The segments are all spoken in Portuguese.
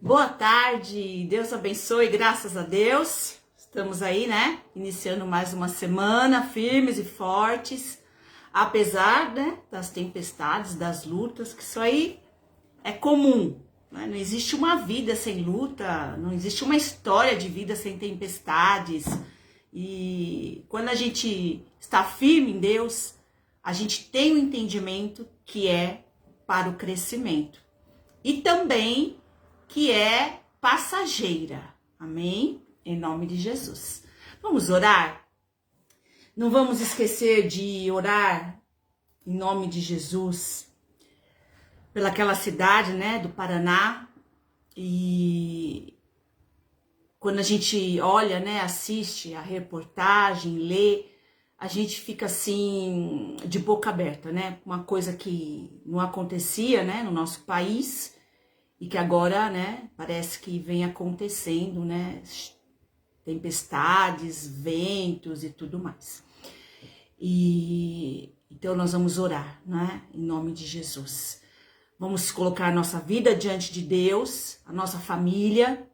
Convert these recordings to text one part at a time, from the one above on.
Boa tarde, Deus abençoe, graças a Deus. Estamos aí, né? Iniciando mais uma semana, firmes e fortes. Apesar, né, das tempestades, das lutas, que isso aí é comum. Né? Não existe uma vida sem luta, não existe uma história de vida sem tempestades. E quando a gente está firme em Deus, a gente tem o entendimento que é para o crescimento. E também que é passageira. Amém? Em nome de Jesus. Vamos orar? Não vamos esquecer de orar em nome de Jesus pelaquela cidade, né, do Paraná. E quando a gente olha, né, assiste a reportagem, lê, a gente fica assim de boca aberta, né? Uma coisa que não acontecia, né, no nosso país. E que agora, né, parece que vem acontecendo, né, tempestades, ventos e tudo mais. E então nós vamos orar, né, em nome de Jesus. Vamos colocar a nossa vida diante de Deus, a nossa família.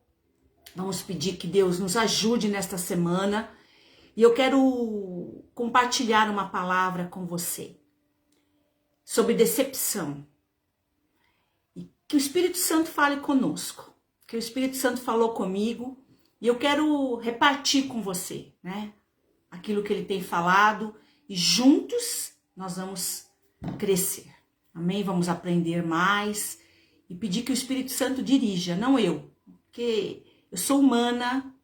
Vamos pedir que Deus nos ajude nesta semana. E eu quero compartilhar uma palavra com você sobre decepção. Que o Espírito Santo fale conosco, que o Espírito Santo falou comigo e eu quero repartir com você, né? Aquilo que ele tem falado e juntos nós vamos crescer, amém? Vamos aprender mais e pedir que o Espírito Santo dirija, não eu, porque eu sou humana,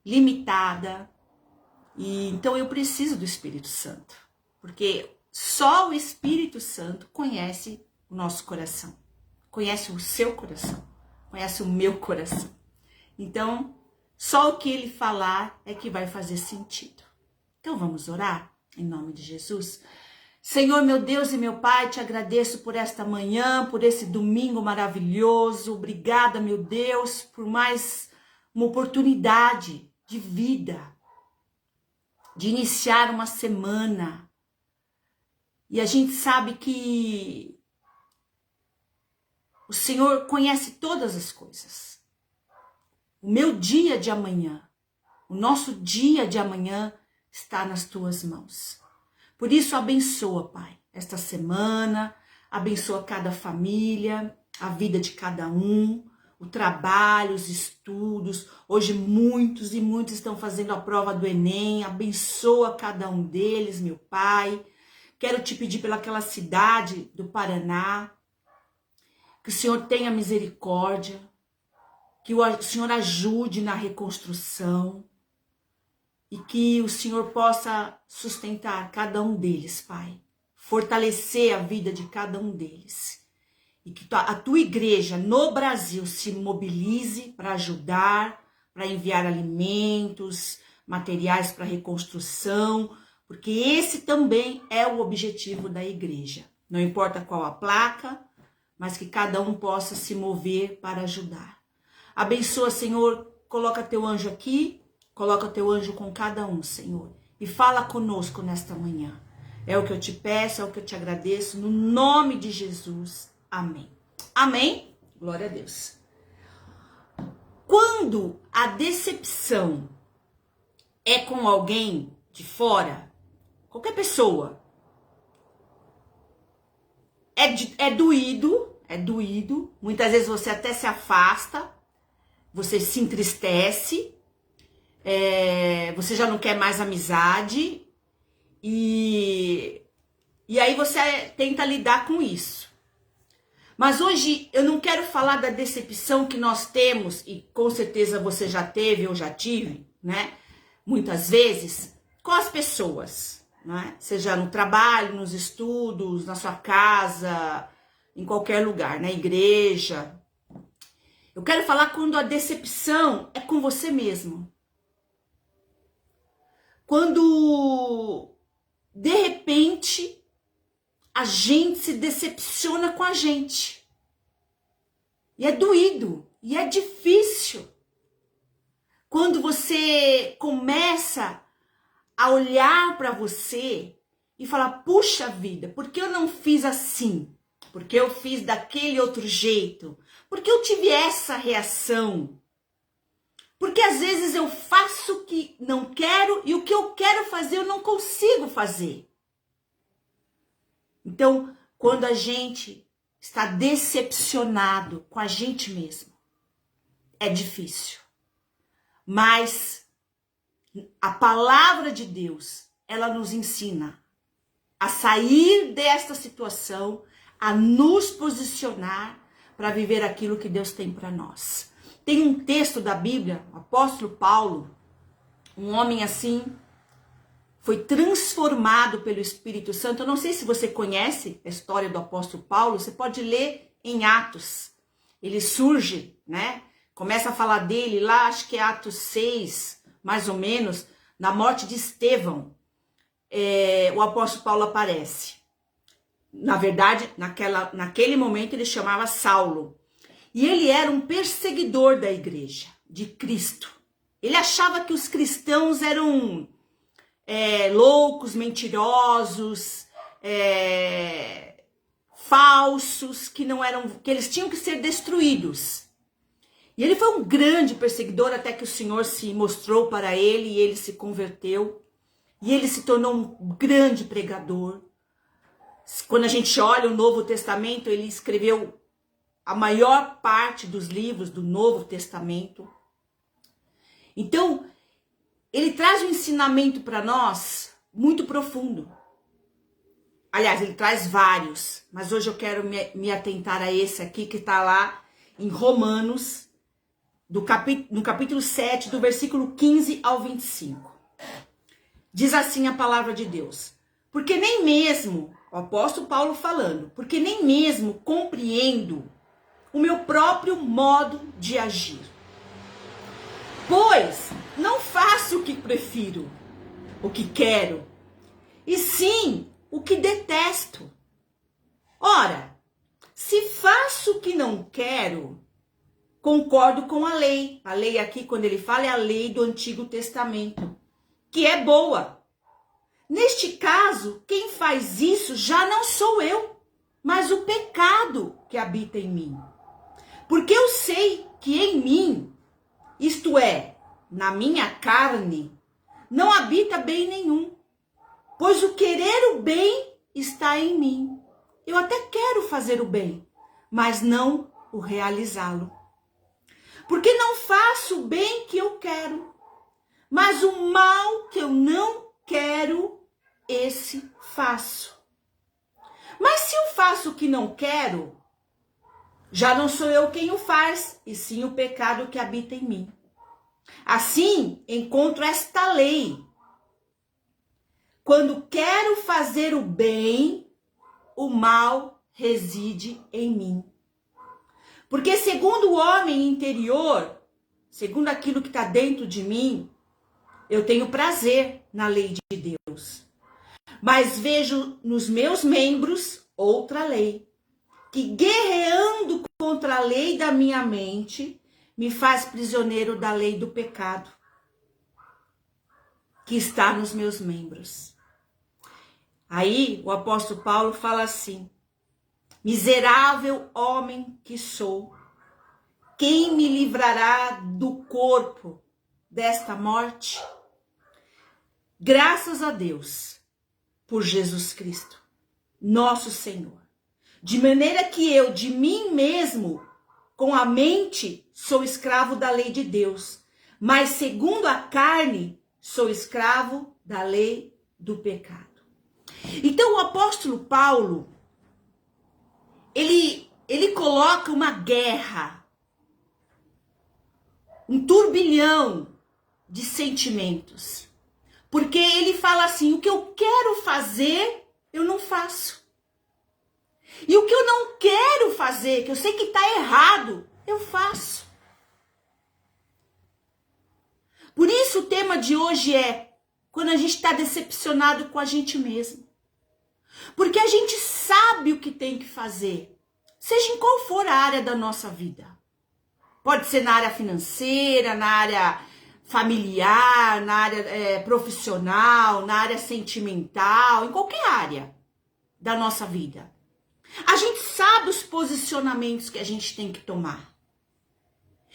limitada e então eu preciso do Espírito Santo, porque só o Espírito Santo conhece o nosso coração. Conhece o seu coração, conhece o meu coração. Então, só o que ele falar é que vai fazer sentido. Então, vamos orar em nome de Jesus. Senhor, meu Deus e meu Pai, te agradeço por esta manhã, por esse domingo maravilhoso. Obrigada, meu Deus, por mais uma oportunidade de vida, de iniciar uma semana. E a gente sabe que o Senhor conhece todas as coisas. O meu dia de amanhã, o nosso dia de amanhã está nas tuas mãos. Por isso, abençoa, Pai, esta semana, abençoa cada família, a vida de cada um, o trabalho, os estudos. Hoje muitos e muitos estão fazendo a prova do Enem. Abençoa cada um deles, meu Pai. Quero te pedir pelaquela cidade do Paraná, que o Senhor tenha misericórdia, que o Senhor ajude na reconstrução e que o Senhor possa sustentar cada um deles, Pai. Fortalecer a vida de cada um deles. E que a tua igreja no Brasil se mobilize para ajudar, para enviar alimentos, materiais para reconstrução, porque esse também é o objetivo da igreja. Não importa qual a placa, mas que cada um possa se mover para ajudar. Abençoa, Senhor, coloca teu anjo aqui, coloca teu anjo com cada um, Senhor, e fala conosco nesta manhã. É o que eu te peço, é o que eu te agradeço, no nome de Jesus. Amém. Amém? Glória a Deus. Quando a decepção é com alguém de fora, qualquer pessoa, é doído, muitas vezes você até se afasta, você se entristece, você já não quer mais amizade, e aí você tenta lidar com isso. Mas hoje eu não quero falar da decepção que nós temos, e com certeza você já teve ou já tive, né? Muitas vezes, com as pessoas, né? Seja no trabalho, nos estudos, na sua casa, em qualquer lugar, na igreja. Eu quero falar quando a decepção é com você mesmo. Quando, de repente, a gente se decepciona com a gente. E é doído, e é difícil. Quando você começa a olhar para você e falar, puxa vida, por que eu não fiz assim? Porque eu fiz daquele outro jeito? Porque eu tive essa reação? Porque às vezes eu faço o que não quero e o que eu quero fazer eu não consigo fazer. Então, quando a gente está decepcionado com a gente mesmo, é difícil. Mas a palavra de Deus, ela nos ensina a sair desta situação, a nos posicionar para viver aquilo que Deus tem para nós. Tem um texto da Bíblia, o apóstolo Paulo, um homem assim, foi transformado pelo Espírito Santo. Eu não sei se você conhece a história do apóstolo Paulo, você pode ler em Atos. Ele surge, né? Começa a falar dele lá, acho que é Atos 6, mais ou menos, na morte de Estevão. O apóstolo Paulo aparece. Na verdade, naquele momento ele chamava Saulo. E ele era um perseguidor da igreja, de Cristo. Ele achava que os cristãos eram loucos, mentirosos, falsos, que eles tinham que ser destruídos. E ele foi um grande perseguidor até que o Senhor se mostrou para ele e ele se converteu. E ele se tornou um grande pregador. Quando a gente olha o Novo Testamento, ele escreveu a maior parte dos livros do Novo Testamento. Então, ele traz um ensinamento para nós muito profundo. Aliás, ele traz vários, mas hoje eu quero me atentar a esse aqui que está lá em Romanos, no capítulo 7, do versículo 15 ao 25. Diz assim a palavra de Deus: porque nem mesmo, o apóstolo Paulo falando, porque nem mesmo compreendo o meu próprio modo de agir. Pois não faço o que prefiro, o que quero, e sim o que detesto. Ora, se faço o que não quero, concordo com a lei. A lei aqui, quando ele fala, é a lei do Antigo Testamento, que é boa. Neste caso, quem faz isso já não sou eu, mas o pecado que habita em mim. Porque eu sei que em mim, isto é, na minha carne, não habita bem nenhum. Pois o querer o bem está em mim. Eu até quero fazer o bem, mas não o realizá-lo. Porque não faço o bem que eu quero, mas o mal que eu não quero, esse faço. Mas se eu faço o que não quero, já não sou eu quem o faz, e sim o pecado que habita em mim. Assim, encontro esta lei. Quando quero fazer o bem, o mal reside em mim. Porque segundo o homem interior, segundo aquilo que está dentro de mim, eu tenho prazer na lei de Deus. Mas vejo nos meus membros outra lei, que guerreando contra a lei da minha mente, me faz prisioneiro da lei do pecado, que está nos meus membros. Aí o apóstolo Paulo fala assim: miserável homem que sou, quem me livrará do corpo desta morte? Graças a Deus por Jesus Cristo, nosso Senhor. De maneira que eu, de mim mesmo, com a mente, sou escravo da lei de Deus, mas segundo a carne, sou escravo da lei do pecado. Então o apóstolo Paulo, ele coloca uma guerra, um turbilhão de sentimentos. Porque ele fala assim: o que eu quero fazer, eu não faço. E o que eu não quero fazer, que eu sei que está errado, eu faço. Por isso o tema de hoje é quando a gente está decepcionado com a gente mesmo. Porque a gente sabe o que tem que fazer, seja em qual for a área da nossa vida. Pode ser na área financeira, na área familiar, na área profissional, na área sentimental, em qualquer área da nossa vida. A gente sabe os posicionamentos que a gente tem que tomar.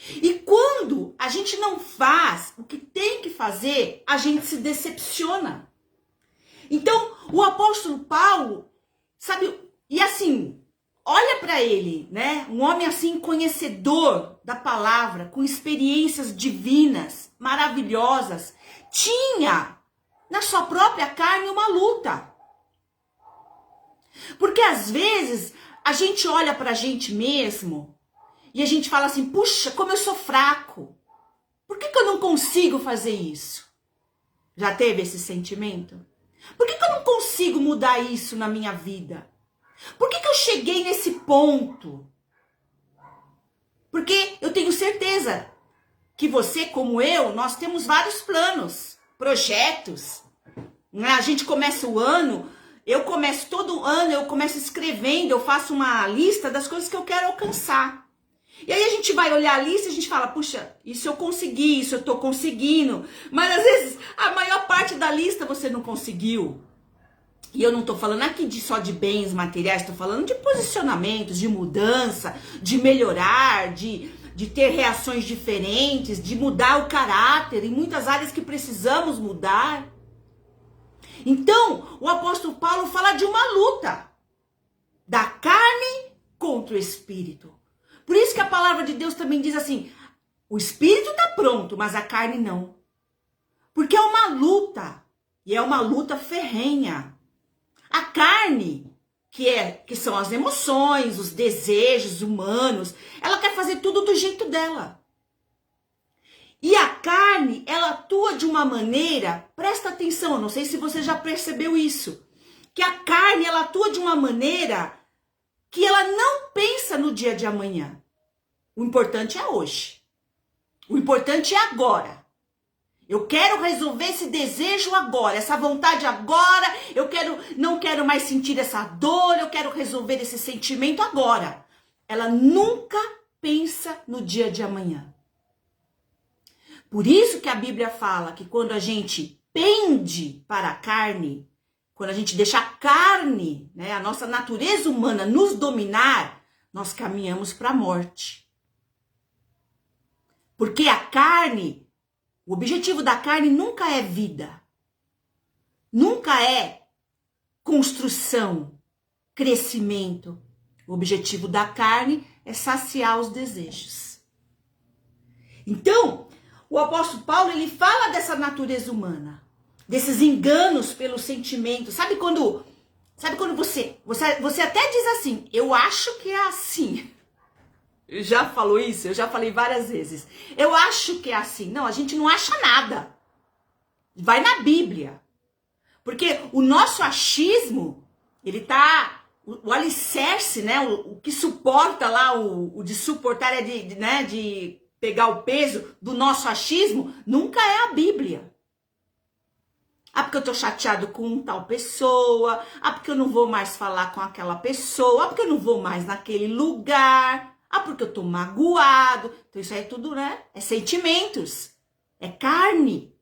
E quando a gente não faz o que tem que fazer, a gente se decepciona. Então, o apóstolo Paulo, sabe, e assim, olha para ele, né? Um homem assim conhecedor da palavra, com experiências divinas, maravilhosas, tinha na sua própria carne uma luta. Porque às vezes a gente olha para a gente mesmo e a gente fala assim, puxa, como eu sou fraco. Por que eu não consigo fazer isso? Já teve esse sentimento? Por que eu não consigo mudar isso na minha vida? Por que eu cheguei nesse ponto? Porque eu tenho certeza que você, como eu, nós temos vários planos, projetos. A gente começa o ano, eu começo todo ano, eu começo escrevendo, eu faço uma lista das coisas que eu quero alcançar. E aí a gente vai olhar a lista e a gente fala, puxa, isso eu consegui, isso eu tô conseguindo. Mas às vezes a maior parte da lista você não conseguiu. E eu não tô falando aqui só de bens materiais, tô falando de posicionamentos, de mudança, de melhorar, de ter reações diferentes, de mudar o caráter em muitas áreas que precisamos mudar. Então, o apóstolo Paulo fala de uma luta da carne contra o espírito. Por isso que a palavra de Deus também diz assim, o espírito está pronto, mas a carne não. Porque é uma luta, e é uma luta ferrenha. A carne, que são as emoções, os desejos humanos, ela quer fazer tudo do jeito dela. E a carne, ela atua de uma maneira, presta atenção, não sei se você já percebeu isso, que a carne, ela atua de uma maneira que ela não pensa no dia de amanhã. O importante é hoje. O importante é agora. Eu quero resolver esse desejo agora, essa vontade agora, não quero mais sentir essa dor, eu quero resolver esse sentimento agora. Ela nunca pensa no dia de amanhã. Por isso que a Bíblia fala que quando a gente pende para a carne, quando a gente deixa a carne, né, a nossa natureza humana nos dominar, nós caminhamos para a morte. Porque a carne, o objetivo da carne nunca é vida. Nunca é construção, crescimento. O objetivo da carne é saciar os desejos. Então, o apóstolo Paulo, ele fala dessa natureza humana, desses enganos pelos sentimentos. Sabe quando você até diz assim, eu acho que é assim. Já falou isso? Eu já falei várias vezes. Eu acho que é assim. Não, a gente não acha nada. Vai na Bíblia. Porque o nosso achismo, ele tá... O alicerce, né? O que suporta lá, o de suportar é de pegar o peso do nosso achismo, nunca é a Bíblia. Ah, porque eu tô chateado com tal pessoa. Ah, porque eu não vou mais falar com aquela pessoa. Ah, porque eu não vou mais naquele lugar. Ah, porque eu tô magoado. Então isso aí é tudo, né? É sentimentos. É carne.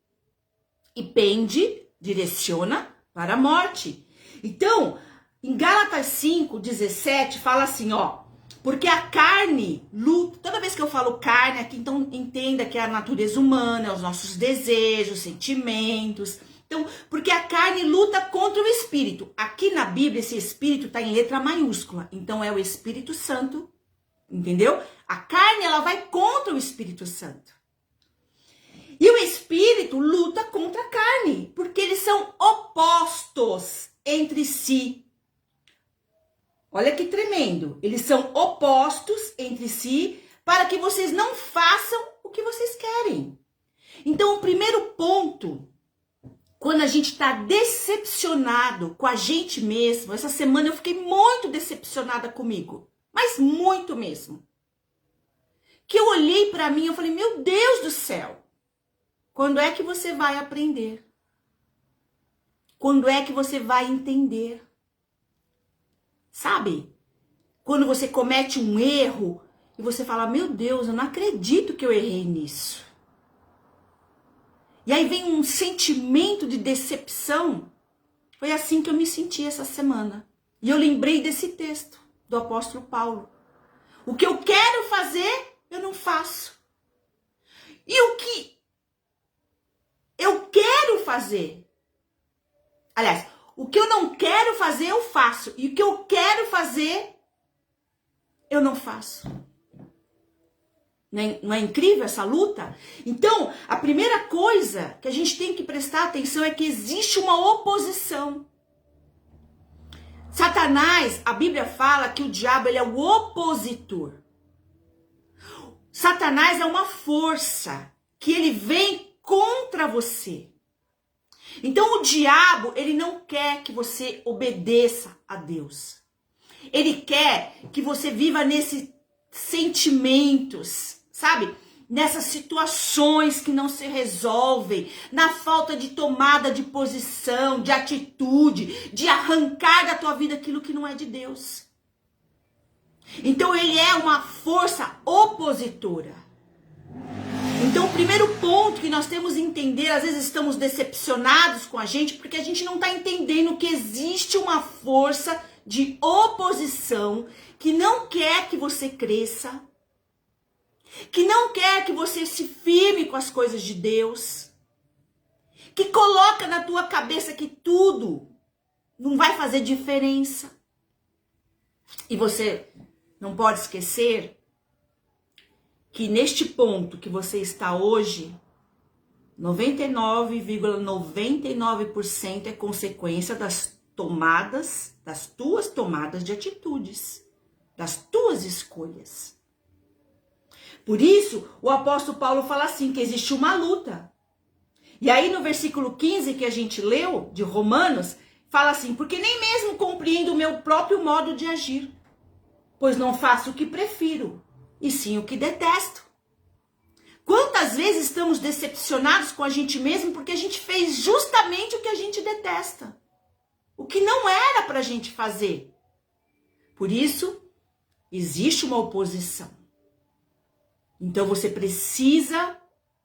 E pende, direciona para a morte. Então, em Gálatas 5:17, fala assim, ó. Porque a carne luta. Toda vez que eu falo carne aqui, então entenda que é a natureza humana, os nossos desejos, sentimentos. Então, porque a carne luta contra o espírito. Aqui na Bíblia, esse espírito está em letra maiúscula. Então, é o Espírito Santo. Entendeu? A carne, ela vai contra o Espírito Santo. E o espírito luta contra a carne. Porque eles são opostos entre si. Olha que tremendo. Eles são opostos entre si para que vocês não façam o que vocês querem. Então, o primeiro ponto, quando a gente está decepcionado com a gente mesmo, essa semana eu fiquei muito decepcionada comigo, mas muito mesmo. Que eu olhei para mim e falei, meu Deus do céu, quando é que você vai aprender? Quando é que você vai entender? Sabe? Quando você comete um erro e você fala, meu Deus, eu não acredito que eu errei nisso. E aí vem um sentimento de decepção. Foi assim que eu me senti essa semana. E eu lembrei desse texto. do apóstolo Paulo. O que eu quero fazer, eu não faço. E o que eu quero fazer, aliás, o que eu não quero fazer, eu faço. E o que eu quero fazer, eu não faço. Não é incrível essa luta? Então, a primeira coisa que a gente tem que prestar atenção é que existe uma oposição. Satanás, a Bíblia fala que o diabo ele é o opositor. Satanás é uma força que ele vem contra você. Então o diabo, ele não quer que você obedeça a Deus. Ele quer que você viva nesses sentimentos, sabe? Nessas situações que não se resolvem, na falta de tomada de posição, de atitude, de arrancar da tua vida aquilo que não é de Deus. Então ele é uma força opositora. Então o primeiro ponto que nós temos que entender, às vezes estamos decepcionados com a gente porque a gente não está entendendo que existe uma força de oposição que não quer que você cresça, que não quer que você se firme com as coisas de Deus, que coloca na tua cabeça que tudo não vai fazer diferença. E você não pode esquecer que neste ponto que você está hoje, 99,99% é consequência das tuas tomadas de atitudes, das tuas escolhas. Por isso, o apóstolo Paulo fala assim, que existe uma luta. E aí no versículo 15 que a gente leu, de Romanos, fala assim, porque nem mesmo compreendo o meu próprio modo de agir, pois não faço o que prefiro, e sim o que detesto. Quantas vezes estamos decepcionados com a gente mesmo porque a gente fez justamente o que a gente detesta, o que não era para a gente fazer. Por isso, existe uma oposição. Então você precisa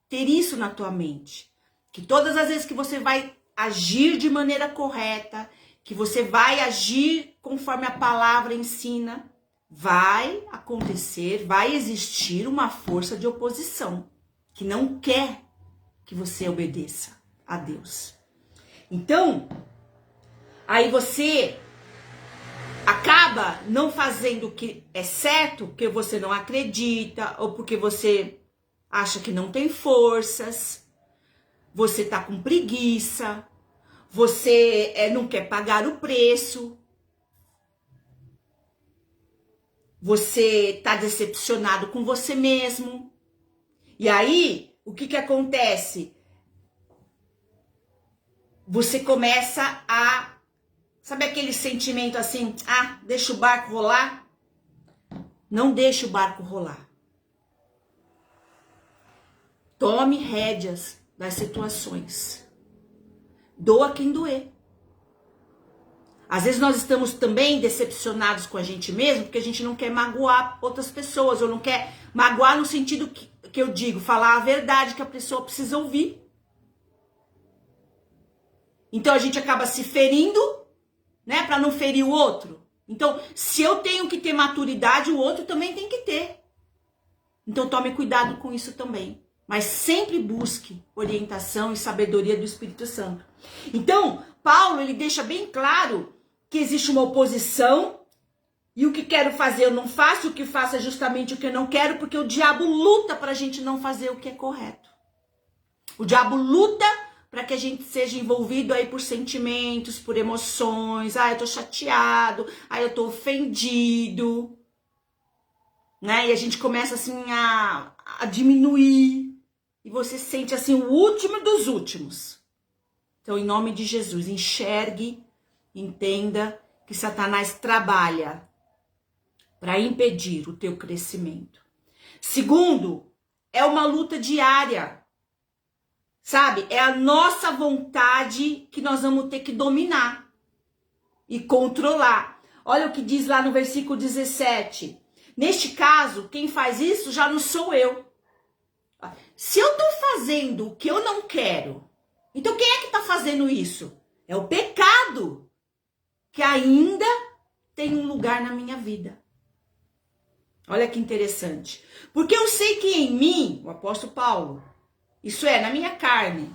ter isso na tua mente. Que todas as vezes que você vai agir de maneira correta, que você vai agir conforme a palavra ensina, vai acontecer, vai existir uma força de oposição que não quer que você obedeça a Deus. Então, aí você acaba não fazendo o que é certo porque você não acredita ou porque você acha que não tem forças, você tá com preguiça, você não quer pagar o preço, você tá decepcionado com você mesmo. E aí, o que acontece? Você começa a... Sabe aquele sentimento assim, deixa o barco rolar? Não deixa o barco rolar. Tome rédeas das situações. Doa quem doer. Às vezes nós estamos também decepcionados com a gente mesmo, porque a gente não quer magoar outras pessoas, ou não quer magoar no sentido que eu digo, falar a verdade que a pessoa precisa ouvir. Então a gente acaba se ferindo, né, para não ferir o outro. Então, se eu tenho que ter maturidade, o outro também tem que ter. Então tome cuidado com isso também. Mas sempre busque orientação e sabedoria do Espírito Santo. Então, Paulo, ele deixa bem claro que existe uma oposição, e o que quero fazer eu não faço, o que faço é justamente o que eu não quero, porque o diabo luta para a gente não fazer o que é correto. O diabo luta para que a gente seja envolvido aí por sentimentos, por emoções. Eu tô chateado, eu tô ofendido, né? E a gente começa assim a diminuir, e você se sente assim o último dos últimos. Então, em nome de Jesus, enxergue, entenda que Satanás trabalha para impedir o teu crescimento. Segundo, é uma luta diária. Sabe? É a nossa vontade que nós vamos ter que dominar e controlar. Olha o que diz lá no versículo 17. Neste caso, quem faz isso já não sou eu. Se eu estou fazendo o que eu não quero, então quem é que está fazendo isso? É o pecado que ainda tem um lugar na minha vida. Olha que interessante. Porque eu sei que em mim, o apóstolo Paulo, isso é, na minha carne,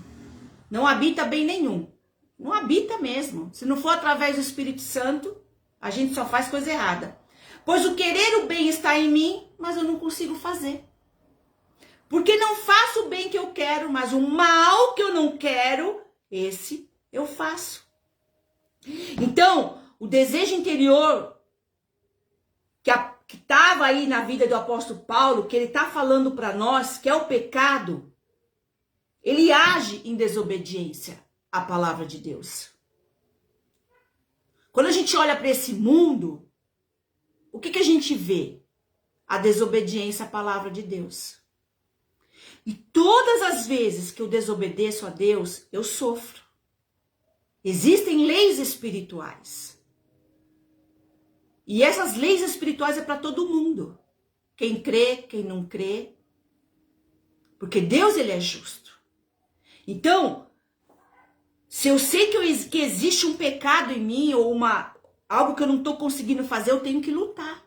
não habita bem nenhum. Não habita mesmo. Se não for através do Espírito Santo, a gente só faz coisa errada. Pois o querer o bem está em mim, mas eu não consigo fazer. Porque não faço o bem que eu quero, mas o mal que eu não quero, esse eu faço. Então, o desejo interior que estava aí na vida do apóstolo Paulo, que ele está falando para nós, que é o pecado, ele age em desobediência à palavra de Deus. Quando a gente olha para esse mundo, o que a gente vê? A desobediência à palavra de Deus. E todas as vezes que eu desobedeço a Deus, eu sofro. Existem leis espirituais. E essas leis espirituais é para todo mundo. Quem crê, quem não crê. Porque Deus, ele é justo. Então, se eu sei que existe um pecado em mim, ou algo que eu não estou conseguindo fazer, eu tenho que lutar.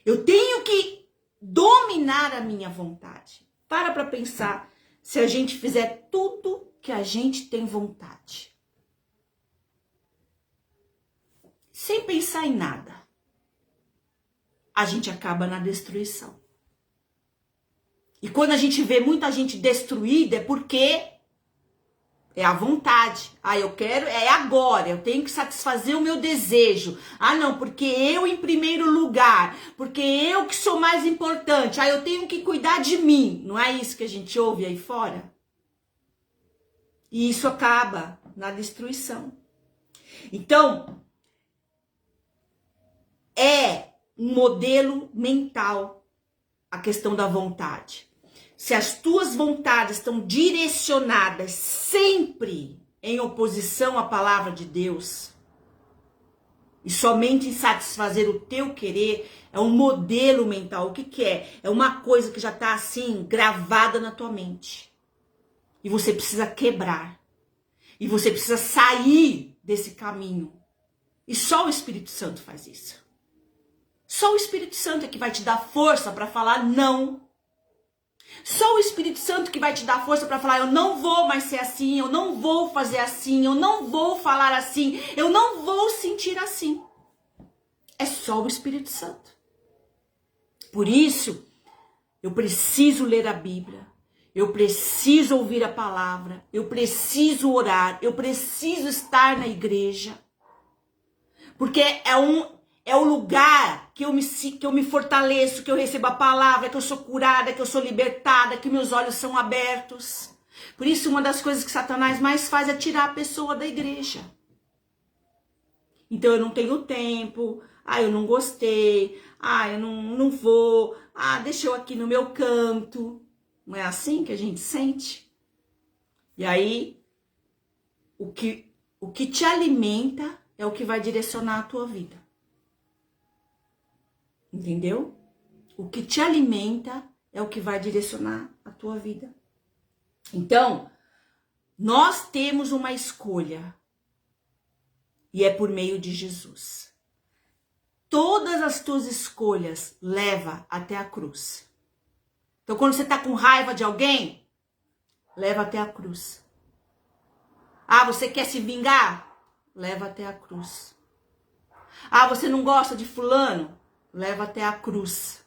Eu tenho que dominar a minha vontade. Para pensar se a gente fizer tudo que a gente tem vontade. Sem pensar em nada. A gente acaba na destruição. E quando a gente vê muita gente destruída é porque é a vontade. Ah, eu quero, é agora, eu tenho que satisfazer o meu desejo. Ah, não, porque eu em primeiro lugar, porque eu que sou mais importante. Ah, eu tenho que cuidar de mim. Não é isso que a gente ouve aí fora? E isso acaba na destruição. Então, é um modelo mental a questão da vontade. Se as tuas vontades estão direcionadas sempre em oposição à palavra de Deus, e somente em satisfazer o teu querer, é um modelo mental. O que é? É uma coisa que já está assim, gravada na tua mente. E você precisa quebrar. E você precisa sair desse caminho. E só o Espírito Santo faz isso. Só o Espírito Santo é que vai te dar força para falar não. Só o Espírito Santo que vai te dar força para falar, eu não vou mais ser assim, eu não vou fazer assim, eu não vou falar assim, eu não vou sentir assim. É só o Espírito Santo. Por isso, eu preciso ler a Bíblia, eu preciso ouvir a palavra, eu preciso orar, eu preciso estar na igreja. Porque é o lugar que eu me fortaleço, que eu recebo a palavra, que eu sou curada, que eu sou libertada, que meus olhos são abertos. Por isso, uma das coisas que Satanás mais faz é tirar a pessoa da igreja. Então, eu não tenho tempo, eu não gostei, eu não vou, deixa eu aqui no meu canto. Não é assim que a gente sente? E aí, o que te alimenta é o que vai direcionar a tua vida. Entendeu? O que te alimenta é o que vai direcionar a tua vida. Então, nós temos uma escolha. E é por meio de Jesus. Todas as tuas escolhas levam até a cruz. Então, quando você está com raiva de alguém, leva até a cruz. Você quer se vingar? Leva até a cruz. Você não gosta de fulano? Leva até a cruz.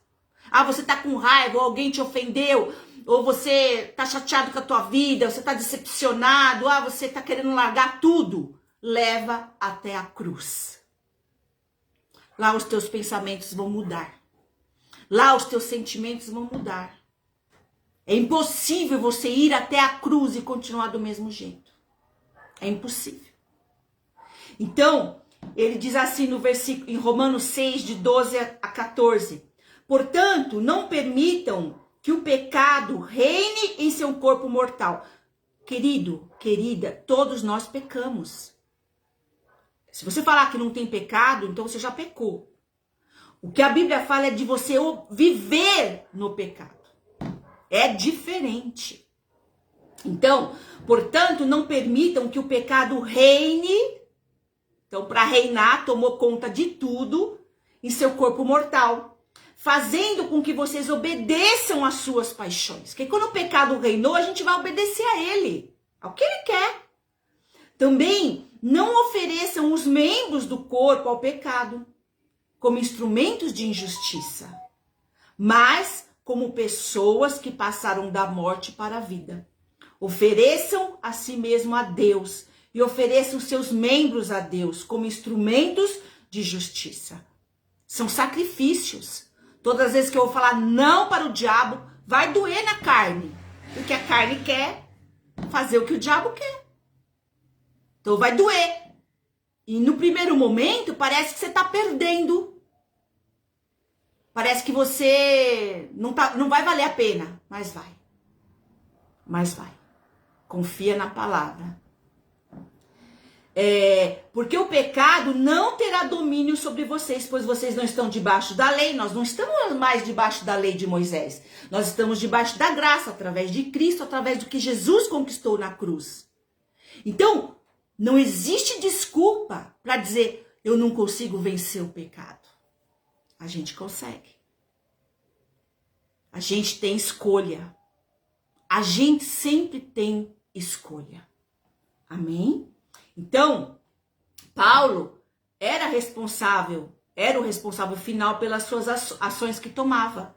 Você tá com raiva, ou alguém te ofendeu, ou você tá chateado com a tua vida, você tá decepcionado, você tá querendo largar tudo. Leva até a cruz. Lá os teus pensamentos vão mudar. Lá os teus sentimentos vão mudar. É impossível você ir até a cruz e continuar do mesmo jeito. É impossível. Então, ele diz assim no versículo, em Romanos 6, de 12 a 14. Portanto, não permitam que o pecado reine em seu corpo mortal. Querido, querida, todos nós pecamos. Se você falar que não tem pecado, então você já pecou. O que a Bíblia fala é de você viver no pecado. É diferente. Então, portanto, não permitam que o pecado reine Então, para reinar, tomou conta de tudo em seu corpo mortal, fazendo com que vocês obedeçam às suas paixões. Porque quando o pecado reinou, a gente vai obedecer a ele, ao que ele quer. Também não ofereçam os membros do corpo ao pecado, como instrumentos de injustiça, mas como pessoas que passaram da morte para a vida. Ofereçam a si mesmo a Deus e ofereçam seus membros a Deus como instrumentos de justiça. São sacrifícios. Todas as vezes que eu vou falar não para o diabo, vai doer na carne, porque a carne quer fazer o que o diabo quer. Então vai doer. E no primeiro momento parece que você está perdendo. Parece que você não vai valer a pena, mas vai. Mas vai. Confia na palavra. Porque o pecado não terá domínio sobre vocês, pois vocês não estão debaixo da lei. Nós não estamos mais debaixo da lei de Moisés. Nós estamos debaixo da graça, através de Cristo, através do que Jesus conquistou na cruz. Então, não existe desculpa para dizer, eu não consigo vencer o pecado. A gente consegue. A gente tem escolha. A gente sempre tem escolha. Amém? Então, Paulo era o responsável final pelas suas ações que tomava.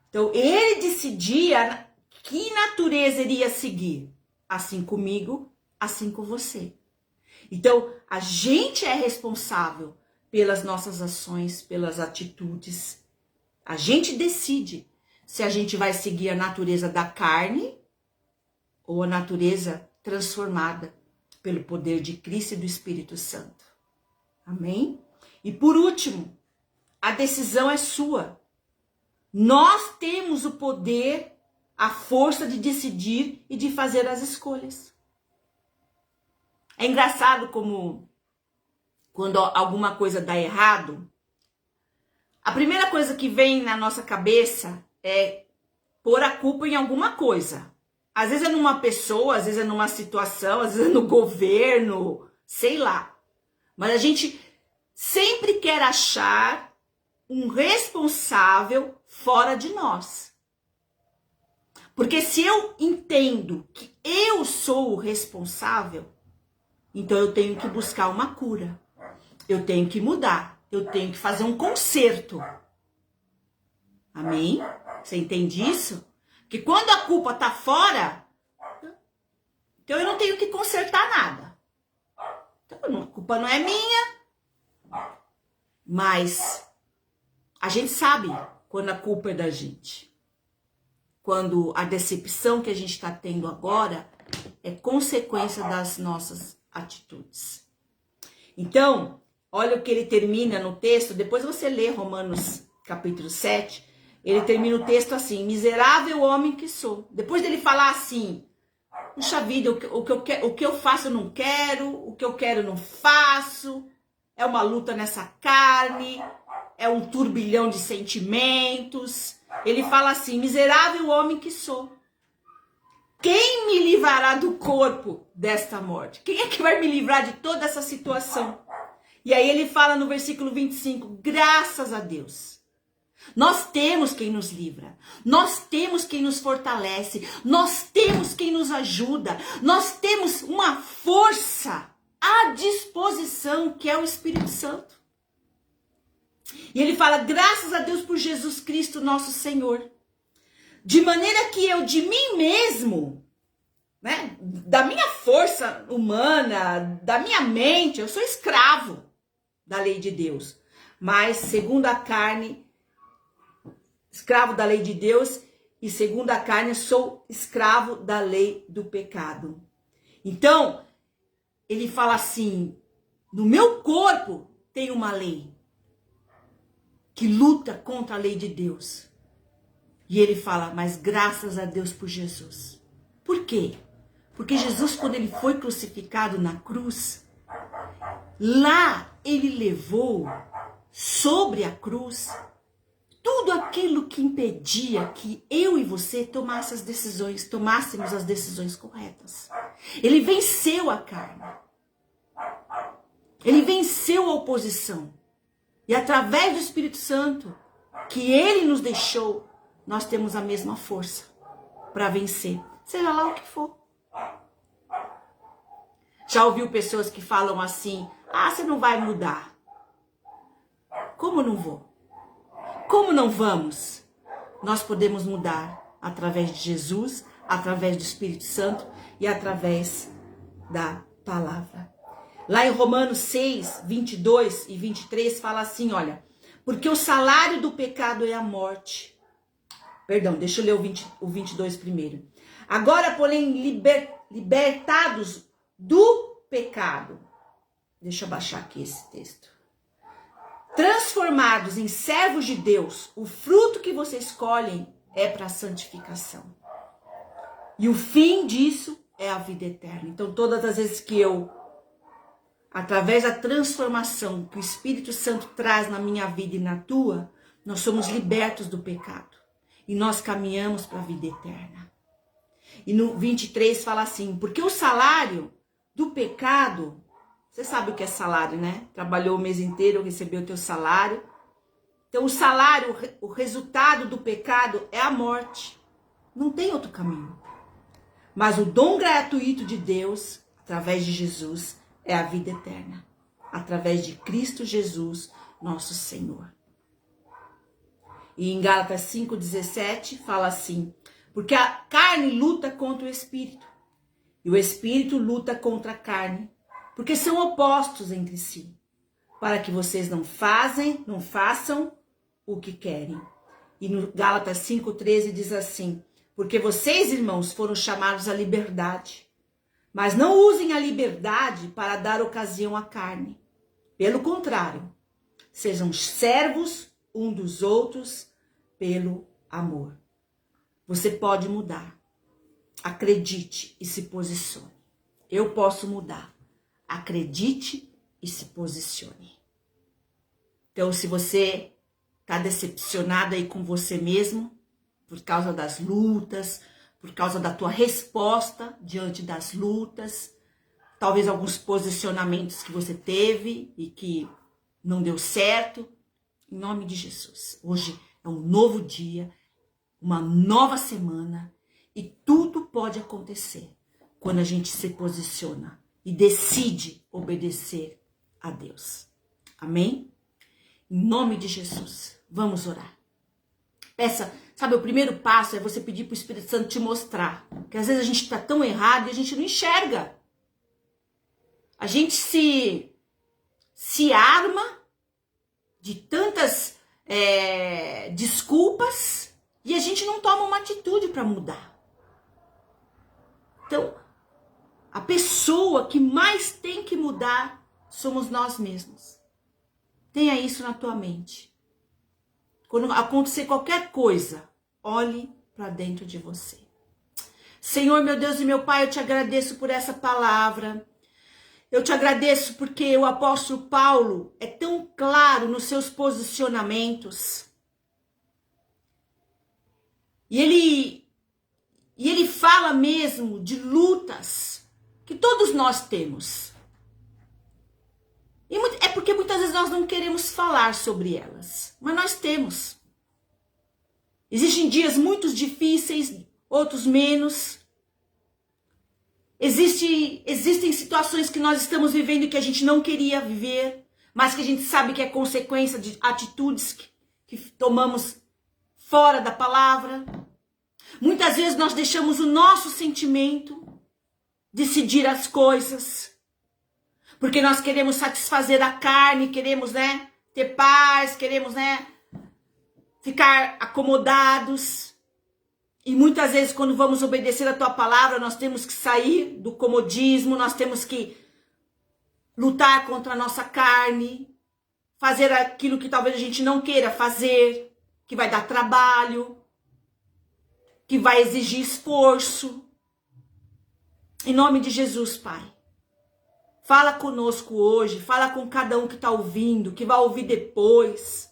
Então, ele decidia que natureza iria seguir. Assim comigo, assim com você. Então, a gente é responsável pelas nossas ações, pelas atitudes. A gente decide se a gente vai seguir a natureza da carne ou a natureza transformada pelo poder de Cristo e do Espírito Santo. Amém? E por último, a decisão é sua. Nós temos o poder, a força de decidir e de fazer as escolhas. É engraçado como quando alguma coisa dá errado, a primeira coisa que vem na nossa cabeça é pôr a culpa em alguma coisa. Às vezes é numa pessoa, às vezes é numa situação, às vezes é no governo, sei lá. Mas a gente sempre quer achar um responsável fora de nós. Porque se eu entendo que eu sou o responsável, então eu tenho que buscar uma cura. Eu tenho que mudar. Eu tenho que fazer um conserto. Amém? Você entende isso? Que quando a culpa tá fora, então eu não tenho que consertar nada. Então a culpa não é minha. Mas a gente sabe quando a culpa é da gente. Quando a decepção que a gente está tendo agora é consequência das nossas atitudes. Então, olha o que ele termina no texto. Depois você lê Romanos capítulo 7. Ele termina o texto assim, miserável homem que sou. Depois dele falar assim, puxa vida, o que eu faço eu não quero, o que eu quero eu não faço, é uma luta nessa carne, é um turbilhão de sentimentos. Ele fala assim, miserável homem que sou. Quem me livrará do corpo desta morte? Quem é que vai me livrar de toda essa situação? E aí ele fala no versículo 25, graças a Deus. Nós temos quem nos livra, nós temos quem nos fortalece, nós temos quem nos ajuda, nós temos uma força à disposição que é o Espírito Santo. E ele fala, graças a Deus por Jesus Cristo nosso Senhor, de maneira que eu de mim mesmo, né, da minha força humana, da minha mente, eu sou escravo da lei de Deus, mas segundo a carne, escravo da lei de Deus, e segundo a carne, sou escravo da lei do pecado. Então, ele fala assim, no meu corpo tem uma lei que luta contra a lei de Deus. E ele fala, mas graças a Deus por Jesus. Por quê? Porque Jesus, quando ele foi crucificado na cruz, lá ele levou sobre a cruz tudo aquilo que impedia que eu e você tomássemos as decisões corretas. Ele venceu a carne. Ele venceu a oposição. E através do Espírito Santo, que ele nos deixou, nós temos a mesma força para vencer, seja lá o que for. Já ouviu pessoas que falam assim: ah, você não vai mudar. Como não vou? Como não vamos? Nós podemos mudar através de Jesus, através do Espírito Santo e através da palavra. Lá em Romanos 6, 22 e 23 fala assim, olha: porque o salário do pecado é a morte. Perdão, deixa eu ler o 22 primeiro. Agora, porém, libertados do pecado. Deixa eu baixar aqui esse texto. Transformados em servos de Deus, o fruto que vocês escolhem é para a santificação. E o fim disso é a vida eterna. Então, todas as vezes que eu, através da transformação que o Espírito Santo traz na minha vida e na tua, nós somos libertos do pecado. E nós caminhamos para a vida eterna. E no 23 fala assim: porque o salário do pecado, você sabe o que é salário, né? Trabalhou o mês inteiro, recebeu o teu salário. Então o salário, o resultado do pecado é a morte. Não tem outro caminho. Mas o dom gratuito de Deus, através de Jesus, é a vida eterna. Através de Cristo Jesus, nosso Senhor. E em Gálatas 5,17 fala assim: porque a carne luta contra o Espírito, e o Espírito luta contra a carne, porque são opostos entre si, para que vocês não façam o que querem. E no Gálatas 5,13 diz assim: porque vocês, irmãos, foram chamados à liberdade, mas não usem a liberdade para dar ocasião à carne. Pelo contrário, sejam servos um dos outros pelo amor. Você pode mudar. Acredite e se posicione. Eu posso mudar. Acredite e se posicione. Então, se você está decepcionado aí com você mesmo, por causa das lutas, por causa da tua resposta diante das lutas, talvez alguns posicionamentos que você teve e que não deu certo, em nome de Jesus. Hoje é um novo dia, uma nova semana, e tudo pode acontecer quando a gente se posiciona e decide obedecer a Deus. Amém? Em nome de Jesus, vamos orar. Peça, sabe, o primeiro passo é você pedir para o Espírito Santo te mostrar, que às vezes a gente está tão errado e a gente não enxerga. A gente se arma de tantas desculpas e a gente não toma uma atitude para mudar. Então, a pessoa que mais tem que mudar somos nós mesmos. Tenha isso na tua mente. Quando acontecer qualquer coisa, olhe para dentro de você. Senhor, meu Deus e meu Pai, eu te agradeço por essa palavra. Eu te agradeço porque o apóstolo Paulo é tão claro nos seus posicionamentos. E ele fala mesmo de lutas que todos nós temos. E é porque muitas vezes nós não queremos falar sobre elas, mas nós temos. Existem dias muito difíceis, outros menos. Existem situações que nós estamos vivendo que a gente não queria viver, mas que a gente sabe que é consequência de atitudes que tomamos fora da palavra. Muitas vezes nós deixamos o nosso sentimento decidir as coisas, porque nós queremos satisfazer a carne, queremos, ter paz, queremos, ficar acomodados. E muitas vezes, quando vamos obedecer a tua palavra, nós temos que sair do comodismo, nós temos que lutar contra a nossa carne, fazer aquilo que talvez a gente não queira fazer, que vai dar trabalho, que vai exigir esforço. Em nome de Jesus, Pai, fala conosco hoje, fala com cada um que está ouvindo, que vai ouvir depois.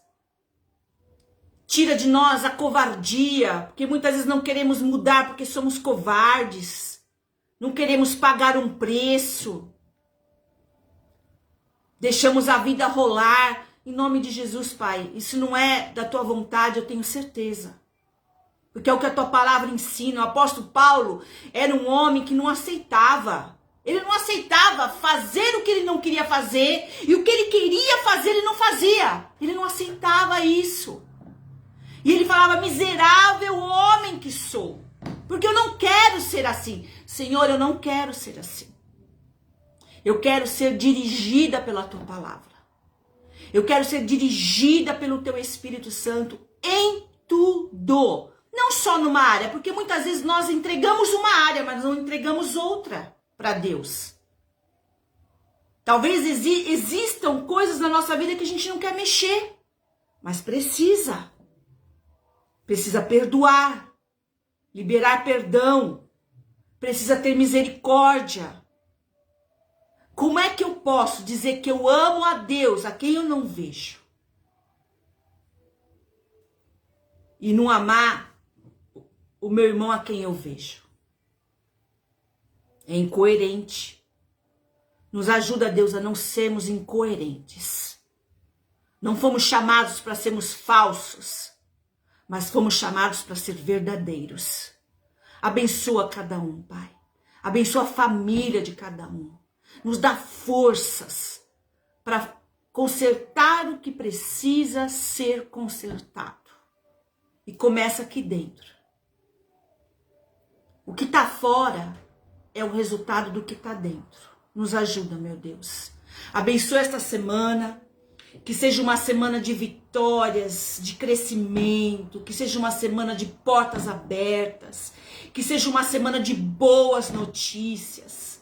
Tira de nós a covardia, porque muitas vezes não queremos mudar porque somos covardes. Não queremos pagar um preço. deixamos a vida rolar. Em nome de Jesus, Pai, isso não é da tua vontade, eu tenho certeza. Porque é o que a tua palavra ensina. O apóstolo Paulo era um homem que não aceitava. Ele não aceitava fazer o que ele não queria fazer. E o que ele queria fazer, ele não fazia. Ele não aceitava isso. E ele falava, miserável homem que sou. Porque eu não quero ser assim. Senhor, eu não quero ser assim. Eu quero ser dirigida pela tua palavra. Eu quero ser dirigida pelo teu Espírito Santo em tudo. Não só numa área, porque muitas vezes nós entregamos uma área, mas não entregamos outra para Deus. Talvez existam coisas na nossa vida que a gente não quer mexer, mas precisa. Precisa perdoar, liberar perdão, precisa ter misericórdia. Como é que eu posso dizer que eu amo a Deus, a quem eu não vejo, e não amar o meu irmão a quem eu vejo? É incoerente. Nos ajuda, Deus, a não sermos incoerentes. Não fomos chamados para sermos falsos, mas fomos chamados para ser verdadeiros. Abençoa cada um, Pai. Abençoa a família de cada um. Nos dá forças para consertar o que precisa ser consertado. E começa aqui dentro. O que está fora é o resultado do que está dentro. Nos ajuda, meu Deus. Abençoa esta semana. Que seja uma semana de vitórias, de crescimento. Que seja uma semana de portas abertas. Que seja uma semana de boas notícias.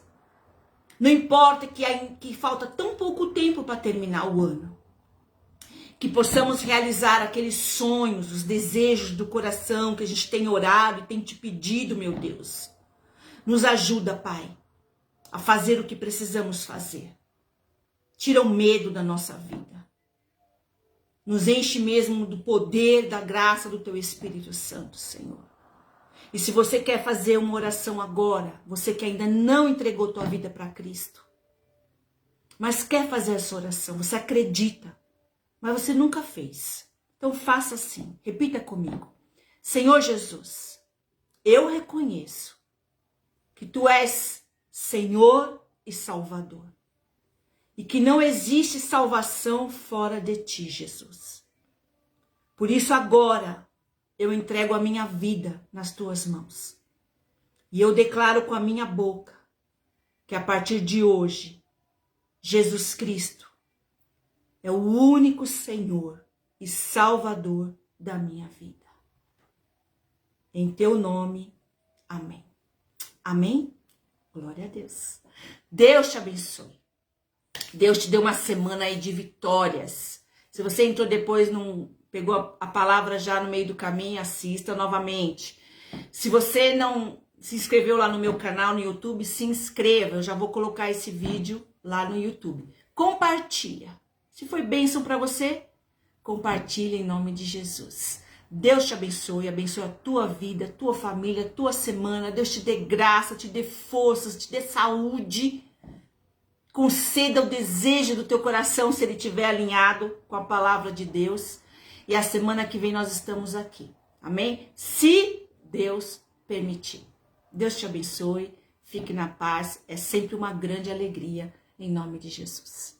Não importa que falta tão pouco tempo para terminar o ano. Que possamos realizar aqueles sonhos, os desejos do coração que a gente tem orado e tem te pedido, meu Deus. Nos ajuda, Pai, a fazer o que precisamos fazer. Tira o medo da nossa vida. Nos enche mesmo do poder, da graça do Teu Espírito Santo, Senhor. E se você quer fazer uma oração agora, você que ainda não entregou tua vida para Cristo, mas quer fazer essa oração, você acredita, mas você nunca fez. Então faça assim, repita comigo. Senhor Jesus, eu reconheço que Tu és Senhor e Salvador. E que não existe salvação fora de Ti, Jesus. Por isso agora eu entrego a minha vida nas Tuas mãos. E eu declaro com a minha boca que a partir de hoje, Jesus Cristo é o único Senhor e Salvador da minha vida. Em Teu nome, amém. Amém? Glória a Deus. Deus te abençoe. Deus te deu uma semana aí de vitórias. Se você entrou depois, não pegou a palavra já no meio do caminho, assista novamente. Se você não se inscreveu lá no meu canal no YouTube, se inscreva. Eu já vou colocar esse vídeo lá no YouTube. Compartilha. Se foi bênção para você, compartilha em nome de Jesus. Deus te abençoe, abençoe a tua vida, a tua família, a tua semana. Deus te dê graça, te dê forças, te dê saúde. Conceda o desejo do teu coração se ele estiver alinhado com a palavra de Deus. E a semana que vem nós estamos aqui. Amém? Se Deus permitir. Deus te abençoe. Fique na paz. É sempre uma grande alegria. Em nome de Jesus.